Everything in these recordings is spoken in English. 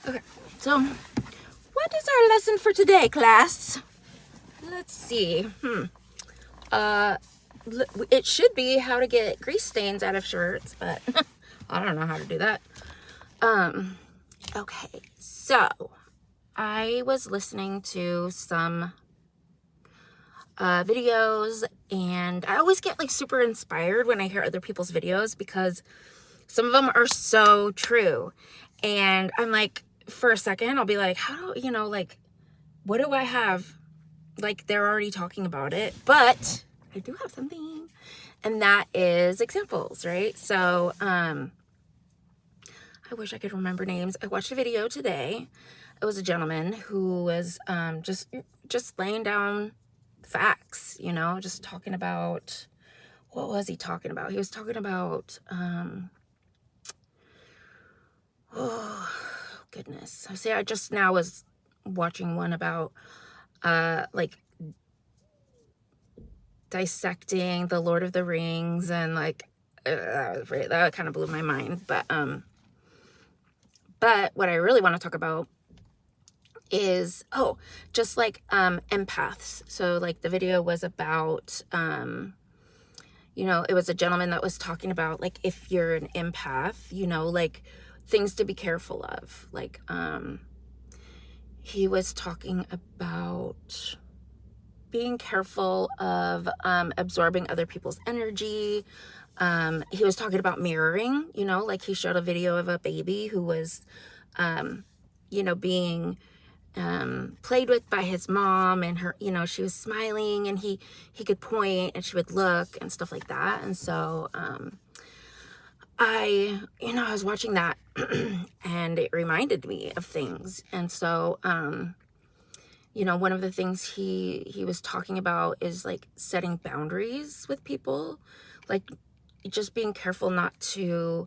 Okay, so what is our lesson for today, class? Let's see. It should be how to get grease stains out of shirts, but I don't know how to do that. Okay, so I was listening to some videos, and I always get like super inspired when I hear other people's videos because some of them are so true. And I'm like, for a second, I'll be like, how do, like, what do I have? Like, they're already talking about it, but I do have something, and that is examples, right? So, I wish I could remember names. I watched a video today. It was a gentleman who was just laying down facts, just talking about, what was he talking about? He was talking about, oh goodness. See, I just now was watching one about like dissecting the Lord of the Rings, and like that kind of blew my mind. But what I really want to talk about is just like empaths. So like the video was about it was a gentleman that was talking about like if you're an empath, like things to be careful of. Like he was talking about being careful of absorbing other people's energy. He was talking about mirroring, like he showed a video of a baby who was, being played with by his mom, and her, she was smiling, and he could point and she would look and stuff like that. And so I was watching that and it reminded me of things. And so one of the things he was talking about is like setting boundaries with people, like just being careful not to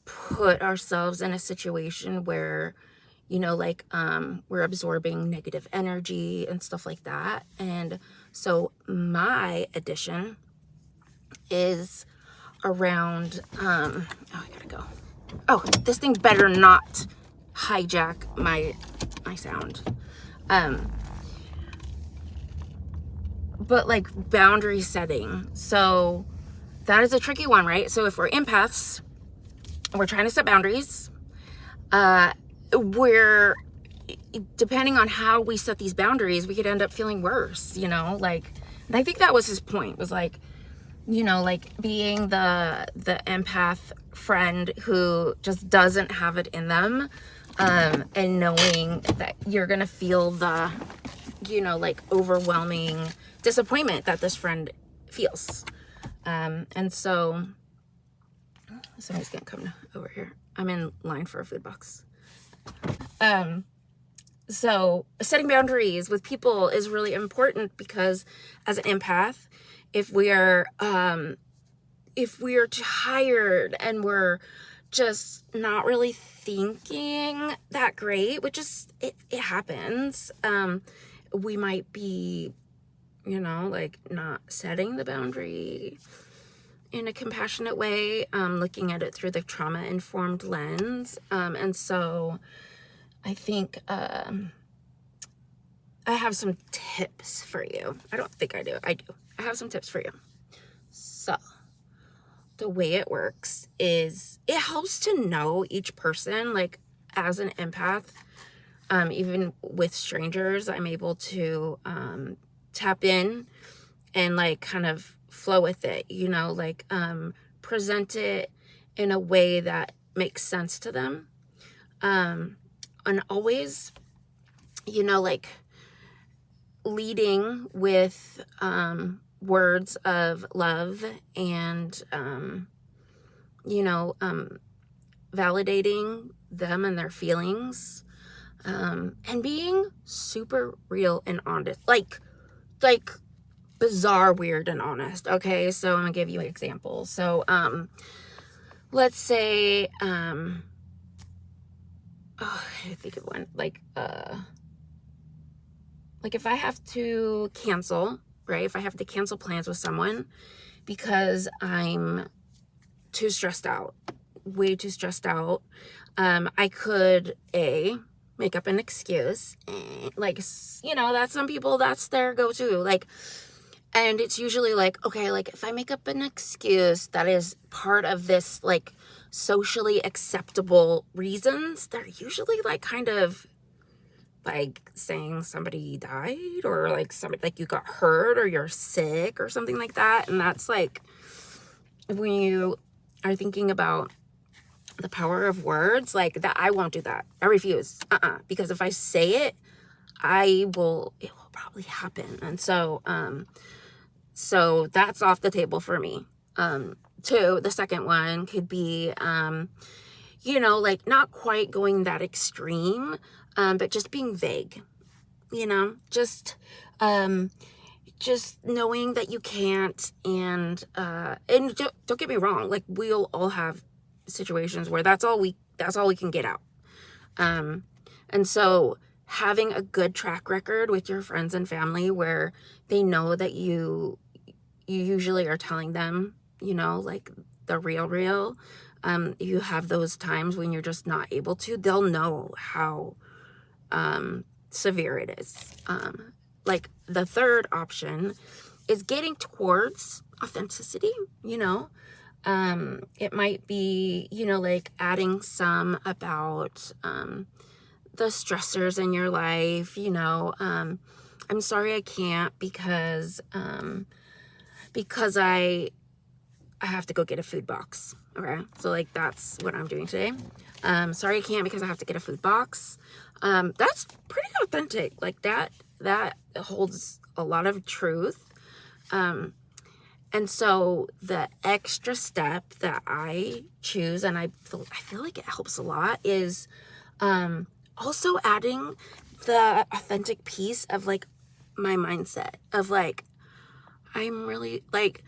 put ourselves in a situation where we're absorbing negative energy and stuff like that. And so my addition is around I gotta go. Oh, this thing better not hijack my sound. But like boundary setting. So that is a tricky one, right? So if we're empaths, we're trying to set boundaries. We're, depending on how we set these boundaries, we could end up feeling worse, like, and I think that was his point, was like, like being the empath friend who just doesn't have it in them, and knowing that you're gonna feel the, like overwhelming disappointment that this friend feels. And so somebody's gonna come over here. I'm in line for a food box. So setting boundaries with people is really important, because as an empath, if we are tired and we're just not really thinking that great, which is, it happens, we might be, like not setting the boundary in a compassionate way, looking at it through the trauma-informed lens. And so I think I have some tips for you. I don't think I do. I do. I have some tips for you. So the way it works is it helps to know each person. Like as an empath, even with strangers, I'm able to tap in and like kind of flow with it, like present it in a way that makes sense to them. And always, like leading with words of love and, validating them and their feelings, and being super real and honest, like bizarre, weird, and honest. Okay, so I'm gonna give you examples. So let's say I think of one, like if I have to cancel, right? If I have to cancel plans with someone because I'm too stressed out way too stressed out, I could make up an excuse, like, that's some people, that's their go-to, like, and it's usually like, okay, like if I make up an excuse that is part of this like socially acceptable reasons, they're usually like kind of like saying somebody died, or like somebody, like you got hurt, or you're sick or something like that. And that's like, when you are thinking about the power of words, like that, I won't do that. I refuse. Because if I say it, it will probably happen. And so that's off the table for me. Two, the second one could be, like not quite going that extreme, but just being vague, just knowing that you can't, and don't get me wrong, like we'll all have situations where that's all we can get out. And so having a good track record with your friends and family where they know that you usually are telling them, like the real, you have those times when you're just not able to, they'll know how severe it is. Like the third option is getting towards authenticity, it might be, like adding some about the stressors in your life, I'm sorry I can't because I have to go get a food box. Okay, so like that's what I'm doing today. Sorry I can't because I have to get a food box. That's pretty authentic. Like that holds a lot of truth. And so the extra step that I choose, and I feel like it helps a lot, is also adding the authentic piece of like my mindset of like, I'm really like,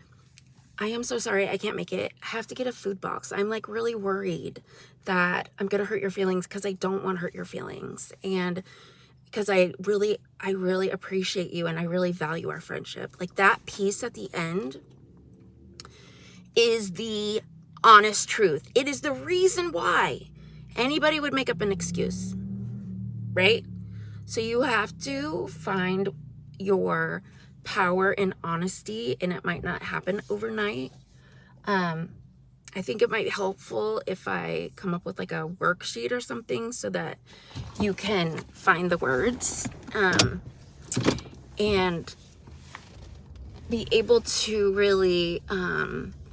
I am so sorry I can't make it. I have to get a food box. I'm like really worried that I'm going to hurt your feelings, because I don't want to hurt your feelings. And because I really appreciate you, and I really value our friendship. Like that piece at the end is the honest truth. It is the reason why anybody would make up an excuse, right? So you have to find your power in honesty, and it might not happen overnight. I think it might be helpful if I come up with like a worksheet or something so that you can find the words and be able to really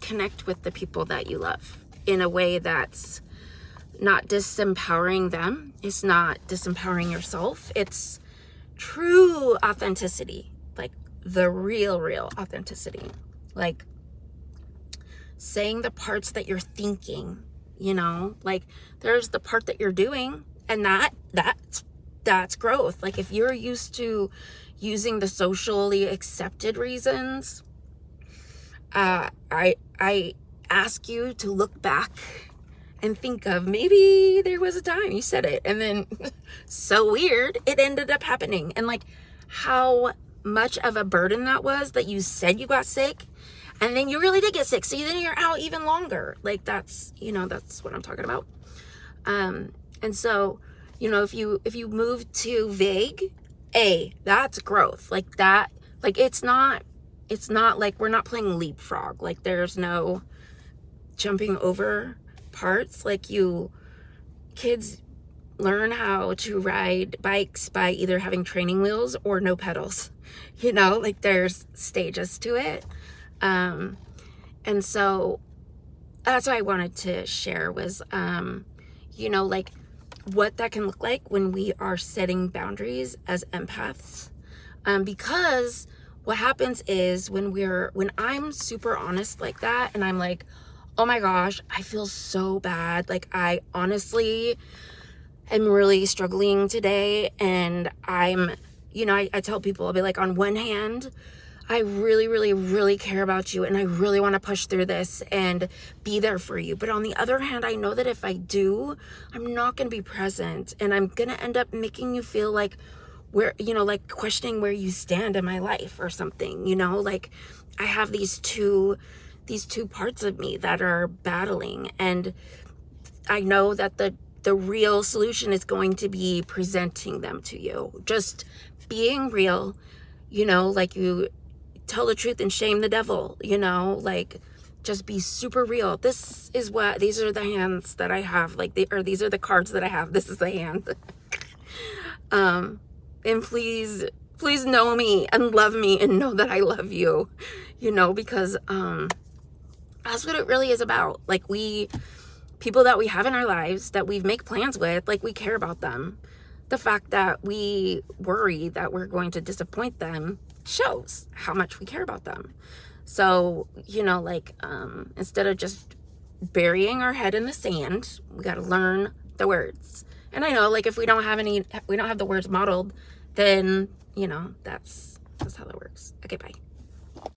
connect with the people that you love in a way that's not disempowering them. It's not disempowering yourself. It's true authenticity, like the real authenticity, like saying the parts that you're thinking, like there's the part that you're doing, and that's growth. Like if you're used to using the socially accepted reasons, I ask you to look back and think of, maybe there was a time you said it and then so weird it ended up happening, and like how much of a burden that was, that you said you got sick and then you really did get sick, so then you're out even longer. Like that's what I'm talking about. And so if you move too vague, that's growth. Like that, like it's not like we're not playing leapfrog. Like there's no jumping over parts. Like kids learn how to ride bikes by either having training wheels or no pedals, like there's stages to it. And so that's what I wanted to share was, like what that can look like when we are setting boundaries as empaths. Because what happens is when I'm super honest like that, and I'm like, oh my gosh, I feel so bad. Like I honestly am really struggling today. And I'm, I tell people, I'll be like, on one hand, I really care about you, and I really want to push through this and be there for you. But on the other hand, I know that if I do, I'm not going to be present, and I'm going to end up making you feel like like questioning where you stand in my life or something, like I have these two parts of me that are battling. And I know that the real solution is going to be presenting them to you. Just being real, you know, like you tell the truth and shame the devil, you know, like just be super real. These are the hands that I have, like these are the cards that I have. This is the hand. And please know me and love me and know that I love you, you know, because that's what it really is about. Like people that we have in our lives that we make plans with, like we care about them. The fact that we worry that we're going to disappoint them shows how much we care about them. So, you know, like instead of just burying our head in the sand, we got to learn the words. And I know, like, if we don't have the words modeled, then, you know, that's how that works. Okay, bye.